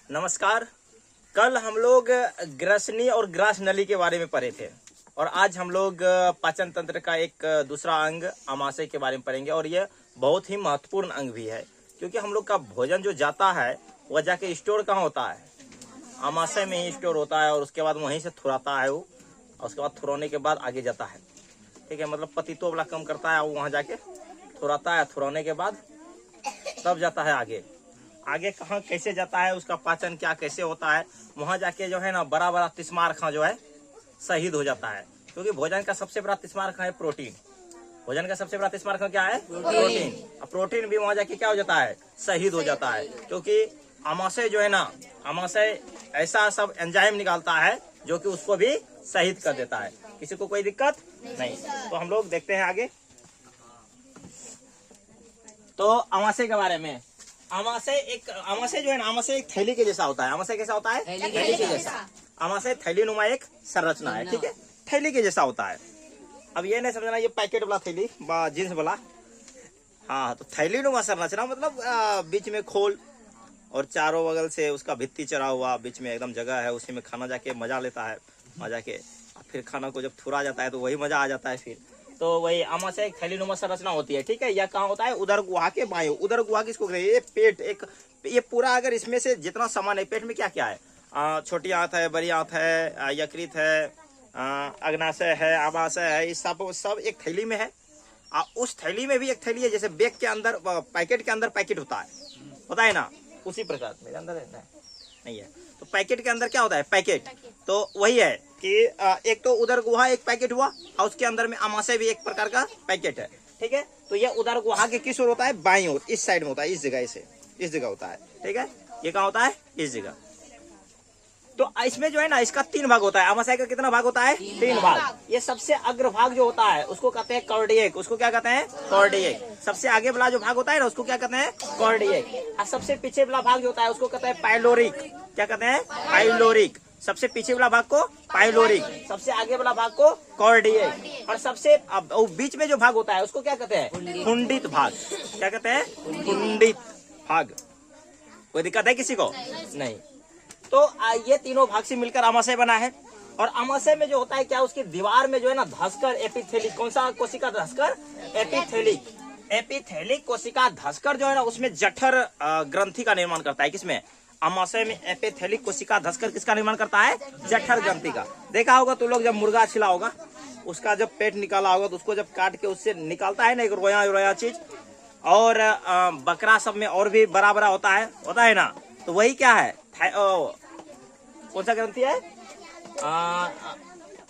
नमस्कार। कल हम लोग ग्रसनी और ग्रास नली के बारे में पढ़े थे और आज हम लोग पाचन तंत्र का एक दूसरा अंग आमाशय के बारे में पढ़ेंगे और यह बहुत ही महत्वपूर्ण अंग भी है क्योंकि हम लोग का भोजन जो जाता है वह जाके स्टोर कहाँ होता है? आमाशय में ही स्टोर होता है और उसके बाद वहीं से थुराता है वो और उसके बाद थुराने के बाद आगे जाता है। ठीक है, मतलब पतितो वाला कम करता है, वो वहाँ जाके थुराता है, थुराने के बाद तब जाता है आगे। आगे कहाँ कैसे जाता है, उसका पाचन क्या कैसे होता है, वहां जाके जो है ना बड़ा बड़ा तिस्मार खां जो है शहीद हो जाता है क्योंकि भोजन का सबसे बड़ा तिस्मार खां है प्रोटीन। भोजन का सबसे बड़ा तिस्मार खां क्या है? प्रोटीन। अब प्रोटीन भी वहां जाके क्या हो जाता है? शहीद हो जाता है क्योंकि आमाशय जो है ना, आमाशय ऐसा सब एंजाइम निकालता है जो कि उसको भी शहीद कर देता है। किसी को कोई दिक्कत नहीं। तो हम लोग देखते हैं आगे। तो आमाशय के बारे में, आमाशय जो है ना, आमाशय एक थैली के जैसा होता है। आमाशय कैसा होता है? थैली के जैसा। आमाशय थैली नुमा एक संरचना है। ठीक है, थैली के जैसा होता है। अब ये नहीं समझना ये पैकेट वाला थैली जींस वाला, हाँ, तो थैली नुमा संरचना मतलब बीच में खोल और चारों बगल से उसका भित्ति चढ़ा हुआ, बीच में एकदम जगह है, उसी में खाना जाके मजा लेता है, मजा के फिर खाना को जब थुरा जाता है तो वही मजा आ जाता है फिर। तो वही आमाशय एक थैली नुमा संरचना होती है। ठीक है, यह कहाँ होता है? उदर गुहा के बाएं। उदर गुहा किसको कहते हैं? ये पेट एक, ये पूरा अगर इसमें से जितना सामान है पेट में क्या क्या है, छोटी आंत है, बड़ी आंत है, यकृत है, अग्नाशय है, आमाशय है, इस सब एक थैली में है। उस थैली में भी एक थैली है, जैसे बैग के अंदर पैकेट के अंदर पैकेट होता है ना, उसी प्रकार मेरे अंदर है नहीं है। तो पैकेट के अंदर क्या होता है? पैकेट। तो वही है कि एक तो उदर गुहा एक पैकेट हुआ और उसके अंदर में आमाशय भी एक प्रकार का पैकेट है। ठीक है, तो ये उदर गुहा के किस ओर होता है? बाईं ओर, इस साइड में होता है, इस जगह से, इस जगह होता है। ठीक है, ये कहाँ होता है? इस जगह। तो इसमें जो है ना, इसका 3 भाग होता है। आमाशय का कितना भाग होता है? 3 भाग। ये सबसे अग्रभाग जो होता है उसको कहते हैं कार्डियक। उसको क्या कहते हैं? कार्डियक। सबसे आगे वाला जो भाग होता है ना उसको क्या कहते हैं? कार्डियक। और सबसे पीछे वाला भाग जो होता है उसको कहते हैं पाइलोरिक। क्या कहते हैं? पाइलोरिक। सबसे पीछे वाला भाग को पाइलोरिक, सबसे आगे वाला भाग को कार्डियक, और सबसे बीच में जो भाग होता है उसको क्या कहते हैं? कुंडित भाग। क्या कहते हैं? कुंडित भाग। कोई दिक्कत है किसी को? नहीं। तो ये तीनों भाग से मिलकर आमाशय बना है। और आमाशय में जो होता है क्या, उसकी दीवार में जो है ना धसकर एपिथेलिक, कौन सा कोशिका धसकर? एपिथेलिक। एपिथेलिक कोशिका धसकर जो है ना उसमें जठर ग्रंथि का निर्माण करता है। किसमें? आमाशय में एपिथेलिक कोशिका धसकर किसका निर्माण करता है? जठर ग्रंथि का। देखा होगा तो लोग जब मुर्गा छिला होगा, उसका जब पेट निकाला होगा तो उसको जब काट के उससे निकालता है ना एक रोया रोया चीज, और बकरा सब में और भी बड़ा बड़ा होता है ना, तो वही क्या है? कौन सा ग्रंथि है?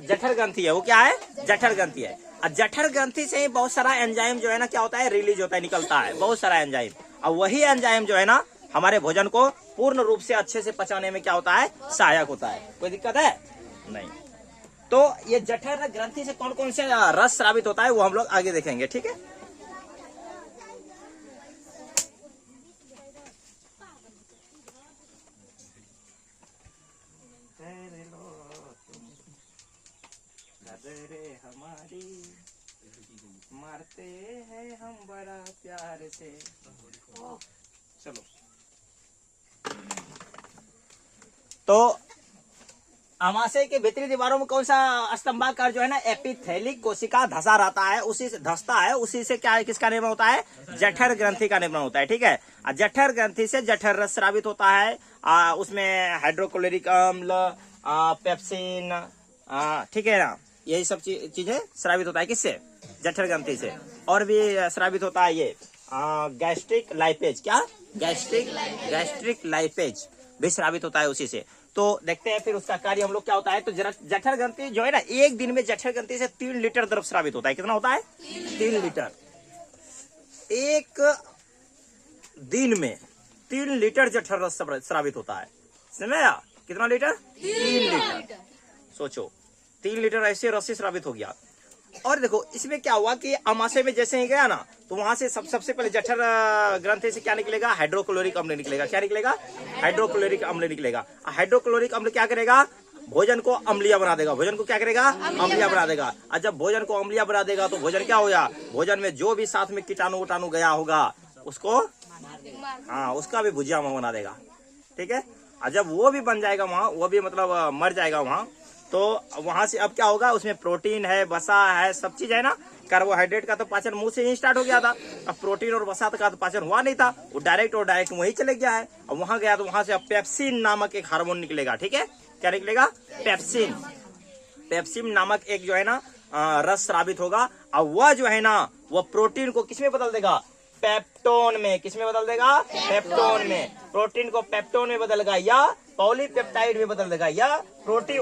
जठर ग्रंथि है। वो क्या है? जठर ग्रंथि है। और जठर ग्रंथि से ही बहुत सारा एंजाइम जो है ना क्या होता है? रिलीज होता है, निकलता है बहुत सारा एंजाइम। और वही एंजाइम जो है ना हमारे भोजन को पूर्ण रूप से अच्छे से पचाने में क्या होता है? सहायक होता है। कोई दिक्कत है? नहीं। तो ये जठर ग्रंथि से कौन कौन से रस स्रावित होता है वो हम लोग आगे देखेंगे। ठीक है, हमारी मारते हैं हम बड़ा प्यार से। चलो, तो आमाशय के भीतरी दीवारों में कौन सा स्तंभाकार जो है ना एपिथेलिक कोशिका धसा रहता है, उसी से धसता है, उसी से क्या किसका निर्माण होता है? जठर ग्रंथि का निर्माण होता है। ठीक है, जठर ग्रंथि से जठर रस स्रावित होता है। उसमें हाइड्रोक्लोरिक अम्ल, पेप्सिन, ठीक है ना, यही सब चीजें स्रावित होता है। किससे? जठर ग्रंथि से। और भी स्रावित होता है ये गैस्ट्रिक लाइपेज। क्या? गैस्ट्रिक लाइपेज भी स्रावित होता है उसी से। तो देखते हैं फिर उसका कार्य हम लोग क्या होता है। तो जठर ग्रंथि जो है ना, एक दिन में जठर ग्रंथि से 3 लीटर द्रव स्रावित होता है। कितना होता है? 3 लीटर। एक दिन में 3 लीटर जठर रस स्रावित होता है। समझा? कितना लीटर? 3 लीटर। सोचो, 3 लीटर ऐसे रस स्रावित हो गया। और देखो इसमें क्या हुआ कि आमाशय में जैसे ही गया ना तो वहां से सबसे पहले जठर ग्रंथि से क्या निकलेगा? हाइड्रोक्लोरिक अम्ल निकलेगा। क्या निकलेगा? हाइड्रोक्लोरिक अम्ल निकलेगा। हाइड्रोक्लोरिक अम्ल क्या करेगा? भोजन को अम्लीय बना देगा। भोजन को क्या करेगा? अम्लीय बना देगा। और जब भोजन को अम्लीय बना देगा तो भोजन क्या होगा? भोजन में जो भी साथ में कीटाणु उटाणु गया होगा उसको, हाँ, उसका भी भुजिया बना देगा। ठीक है, और जब वो भी बन जाएगा वहाँ, वो भी मतलब मर जाएगा वहाँ, तो वहां से अब क्या होगा, उसमें प्रोटीन है, वसा है, सब चीज है ना। कार्बोहाइड्रेट का तो पाचन मुंह से ही स्टार्ट हो गया था, अब प्रोटीन और वसा का तो पाचन हुआ नहीं था, वो डायरेक्ट वहीं चले गया है। अब वहां गया तो वहां से अब पेप्सिन नामक एक हार्मोन निकलेगा, ठीक है, क्या निकलेगा, पेप्सिन। पेप्सिन नामक एक जो है ना रस स्रावित होगा, और वह जो है ना वो प्रोटीन को किसमें बदल देगा, पेप्टोन में। किसमें बदल देगा, पेप्टोन में। प्रोटीन को पेप्टोन में बदल देगा, या पॉलीपेप्टाइड में बदल देगा, या प्रोटीन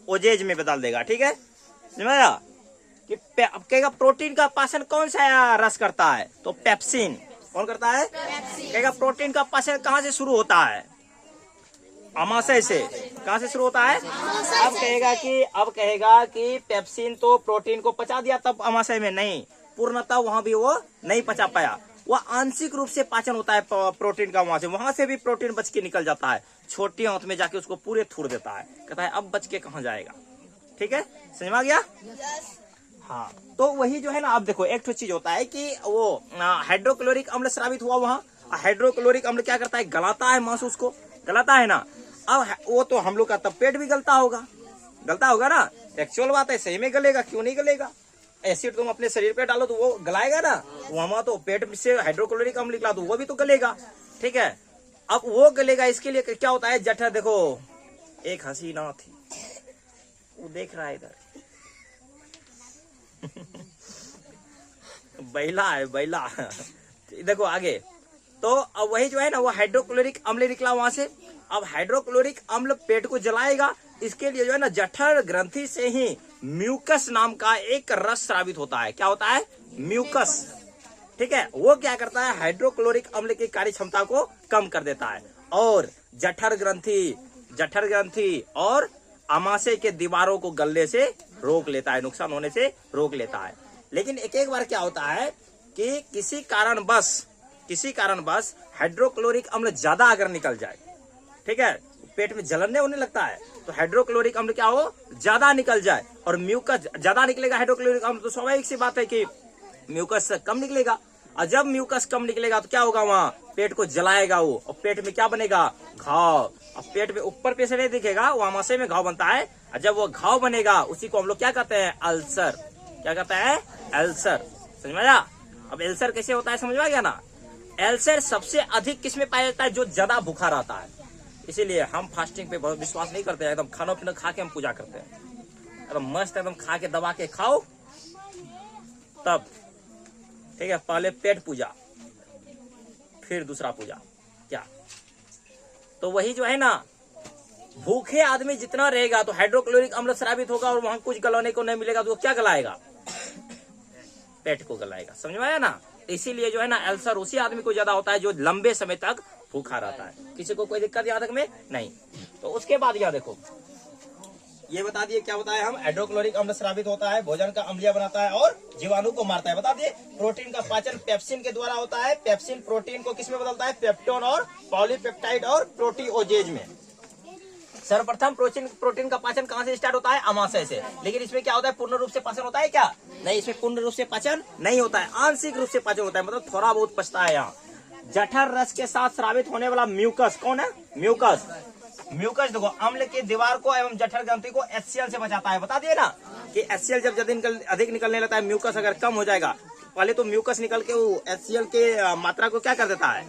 ओजेज में बदल देगा, ठीक है, समझा कि अब कहेगा प्रोटीन का पाचन कौन सा रस करता है, तो पेप्सिन। कौन करता है, कहेगा प्रोटीन का पाचन कहाँ से शुरू होता है, अमाशय से। कहाँ से शुरू होता है, अब कहेगा कि पेप्सिन तो प्रोटीन को पचा दिया तब अमाशय में, नहीं, पूर्णतः वहां भी वो नहीं पचा पाया, वह आंशिक रूप से पाचन होता है प्रोटीन का, वहां से भी प्रोटीन बच के निकल जाता है, छोटी आंत में जाके उसको पूरे थूर देता है, कहता है अब बच के कहाँ जाएगा, ठीक है, समझ में आ गया। हाँ, तो वही जो है ना, अब देखो एक तो चीज होता है कि वो हाइड्रोक्लोरिक अम्ल स्रावित हुआ वहां, हाइड्रोक्लोरिक अम्ल क्या करता है, गलाता है मांस, उसको गलाता है ना। अब वो तो हम लोग का तब पेट भी गलता होगा ना, एक्चुअल बात है, सही में गलेगा, क्यों नहीं गलेगा, एसिड तुम अपने शरीर पे डालो तो वो गलाएगा ना, वहां तो पेट से हाइड्रोक्लोरिक अम्ल निकला तो वो भी तो गलेगा, ठीक है। अब वो गलेगा, इसके लिए क्या होता है, जठर, देखो एक हसीना थी, वो देख रहा है इधर बैला है, बैला देखो आगे, तो अब वही जो है ना वो हाइड्रोक्लोरिक अम्ल निकला वहां से। अब हाइड्रोक्लोरिक अम्ल पेट को जलाएगा, इसके लिए जो है ना जठर ग्रंथि से ही म्यूकस नाम का एक रस स्रावित होता है। क्या होता है, म्यूकस, ठीक है। वो क्या करता है, हाइड्रोक्लोरिक अम्ल की कार्य क्षमता को कम कर देता है और जठर ग्रंथि और आमाशय के दीवारों को गलने से रोक लेता है, नुकसान होने से रोक लेता है। लेकिन एक बार क्या होता है कि किसी कारणवश हाइड्रोक्लोरिक अम्ल ज्यादा अगर निकल जाए, ठीक है, पेट में जलने होने लगता है, तो हाइड्रोक्लोरिक अम्ल क्या हो, ज्यादा निकल जाए और म्यूकस ज्यादा निकलेगा हाइड्रोक्लोरिक अम्ल, तो स्वाभाविक सी बात है कि म्यूकस कम निकलेगा, और जब म्यूकस कम निकलेगा तो क्या होगा, वहाँ पेट को जलाएगा वो, और पेट में क्या बनेगा, घाव। अब पेट में ऊपर पे से नहीं दिखेगा, वो आमाशय में घाव बनता है, और जब वो घाव बनेगा उसी को हम लोग क्या कहते हैं, अल्सर। क्या कहते हैं, अल्सर, समझ में आया। अब अल्सर कैसे होता है, समझ में आ गया ना। अल्सर सबसे अधिक किस में पाया जाता है, जो ज्यादा भूखा रहता है, इसीलिए हम फास्टिंग पे बहुत विश्वास नहीं करते हैं, एकदम खाना पीना खा के हम पूजा करते हैं, एकदम मस्त, एकदम खा के दबा के खाओ तब, ठीक है, पहले पेट पूजा फिर दूसरा पूजा, क्या। तो वही जो है ना, भूखे आदमी जितना रहेगा तो हाइड्रोक्लोरिक अम्ल स्रावित होगा और वहां कुछ गलाने को नहीं मिलेगा, तो वो क्या गलाएगा, पेट को गलाएगा, समझ में आया ना। इसीलिए जो है ना अल्सर उसी आदमी को ज्यादा होता है जो लंबे समय तक भूखा रहता है, किसी को कोई दिक्कत यहाँ तक में नहीं। तो उसके बाद यह देखो, ये बता दिए क्या बताया हम, हाइड्रोक्लोरिक अम्ल स्रावित होता है, भोजन का अम्लीय बनाता है और जीवाणु को मारता है। बता दिए प्रोटीन का पाचन पेप्सिन के द्वारा होता है, पेप्सिन प्रोटीन को किसमें बदलता है, पेप्टोन और पॉलीपेप्टाइड और प्रोटीओजेज में। सर्वप्रथम प्रोटीन का पाचन कहाँ से स्टार्ट होता है, अमाशय से। लेकिन इसमें क्या होता है, पूर्ण रूप से पाचन होता है क्या, नहीं, इसमें पूर्ण रूप से पाचन नहीं होता है, आंशिक रूप से पाचन होता है, मतलब थोड़ा बहुत पचता है। यहाँ जठर रस के साथ स्रावित होने वाला म्यूकस, कौन है, म्यूकस देखो अम्ल की दीवार को एवं जठर ग्रंथि को HCl से बचाता है। बता दिए ना कि HCl जब अधिक निकलने लगता है, म्यूकस अगर कम हो जाएगा, पहले तो म्यूकस निकल के वो HCl के मात्रा को क्या कर देता है,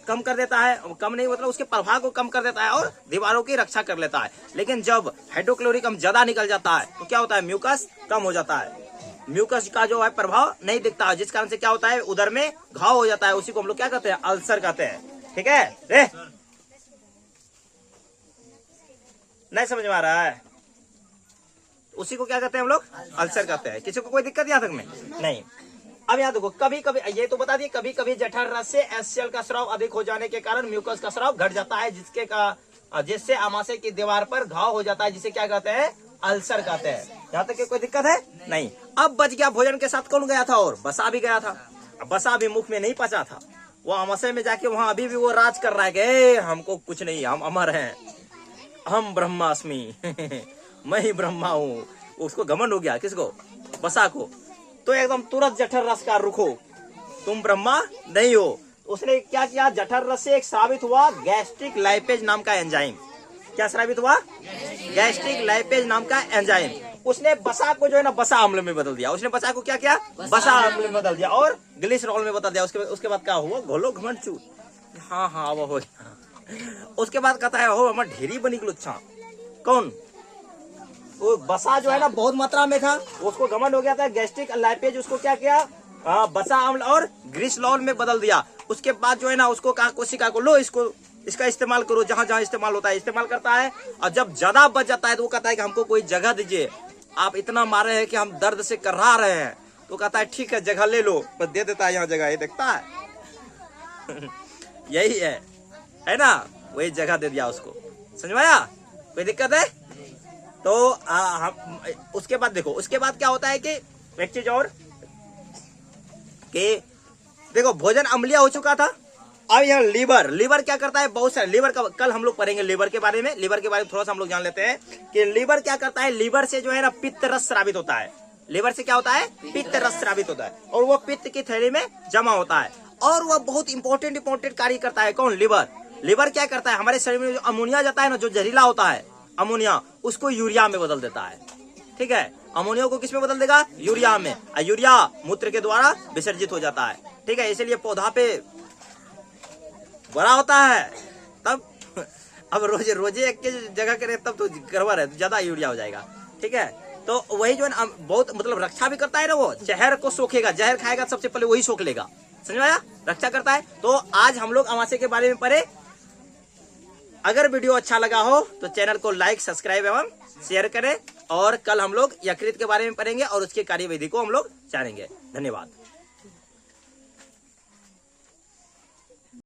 कम कर देता है, कम नहीं मतलब उसके प्रभाव को कम कर देता है और दीवारों की रक्षा कर लेता है। लेकिन जब हाइड्रोक्लोरिक अम्ल ज्यादा निकल जाता है तो क्या होता है, म्यूकस कम हो जाता है, म्यूकस का जो है प्रभाव नहीं दिखता है, जिस कारण से क्या होता है, उदर में घाव हो जाता है, उसी को हम लोग क्या कहते हैं, अल्सर कहते हैं। ठीक है, रे नहीं समझ में आ रहा है, उसी को क्या कहते हैं हम लोग, अल्सर कहते हैं। किसी को कोई दिक्कत यहाँ तक में नहीं। अब यहाँ देखो, कभी कभी ये तो बता दिए, कभी कभी जठर रस से HCl का स्राव अधिक हो जाने के कारण म्यूकस का स्राव घट जाता है, जिससे आमाशय की दीवार पर घाव हो जाता है, जिसे क्या कहते हैं, अल्सर कहते हैं। यहाँ तक कोई दिक्कत है नहीं। अब बच गया, भोजन के साथ कौन गया था, और बसा भी गया था। अब बसा भी मुख में नहीं पचा था, वो आमाशय में जाके वहां अभी भी वो राज कर रहा है कि हमको कुछ नहीं, हम अमर हैं, हम ब्रह्मास्मि मैं ही ब्रह्मा हूँ। उसको घमंड हो गया, किसको, बसा को। तो एकदम तुरंत जठर रस का रुखो, तुम ब्रह्मा नहीं हो, तो उसने क्या किया, जठर रस से एक स्रावित हुआ गैस्ट्रिक लाइपेज नाम का एंजाइम। क्या स्रावित हुआ? गैस्ट्रिक लाइपेज नाम का एंजाइम। उसने बसा को जो है ना बसा अम्ल में बदल दिया। उसने बसा को क्या किया? बसा अम्ल में बदल दिया और ग्लिसरॉल में बदल दिया। उसके बाद क्या हुआ? घोलो घमंड चूत। हाँ हाँ वो हो गया। उसके बाद कहता है हो हमारे ढेरी बनी गुच्छा। कौन? वो बसा जो है ना बहुत मात्रा में था, उसको घमंड हो गया था। गैस्ट्रिक लाइपेज उसको क्या किया? बसा अम्ल और ग्लिसरॉल में बदल दिया। उसके बाद जो है ना उसको कहा कोशिका को लो इसका इस्तेमाल करो, जहां जहां इस्तेमाल होता है इस्तेमाल करता है। और जब ज्यादा बच जाता है तो वो कहता है कि हमको कोई जगह दीजिए, आप इतना मारे हैं कि हम दर्द से कर्रा रहे हैं। तो कहता है ठीक है जगह ले लो, पर दे देता है यहाँ जगह। ये देखता है यही है ना, वही जगह दे दिया उसको। समझ में आया? कोई दिक्कत है? तो हम उसके बाद देखो, उसके बाद क्या होता है कि एक चीज और कि देखो भोजन अम्लीय हो चुका था। अब यहाँ लीवर क्या करता है? बहुत सारे लीवर का कल हम लोग पढ़ेंगे। लीवर के बारे में थोड़ा सा हम लोग जान लेते हैं कि लीवर क्या करता है। लीवर से जो है ना पित्त रस स्रावित होता है। लीवर से क्या होता है? पित्त रस स्रावित होता है और वो पित्त की थैली में जमा होता है और वह बहुत इंपॉर्टेंट कार्य करता है। कौन? लीवर क्या करता है? हमारे शरीर में जो अमोनिया जाता है ना, जो जहरीला होता है अमोनिया, उसको यूरिया में बदल देता है। ठीक है, अमोनिया को किस में बदल देगा? यूरिया में। यूरिया मूत्र के द्वारा विसर्जित हो जाता है। ठीक है, इसलिए पौधा पे बड़ा होता है तब। अब रोजे एक के जगह करे तब तो गड़बड़ है, ज्यादा यूरिया हो जाएगा। ठीक है, तो वही जो है बहुत मतलब रक्षा भी करता है ना। वो जहर को सोखेगा, जहर खाएगा सबसे पहले वही सोख लेगा। समझ में आया? रक्षा करता है। तो आज हम लोग अमाशय के बारे में पढ़े। अगर वीडियो अच्छा लगा हो तो चैनल को लाइक, सब्सक्राइब एवं शेयर करें। और कल हम लोग यकृत के बारे में पढ़ेंगे और उसकी कार्यविधि को हम लोग जानेंगे। धन्यवाद।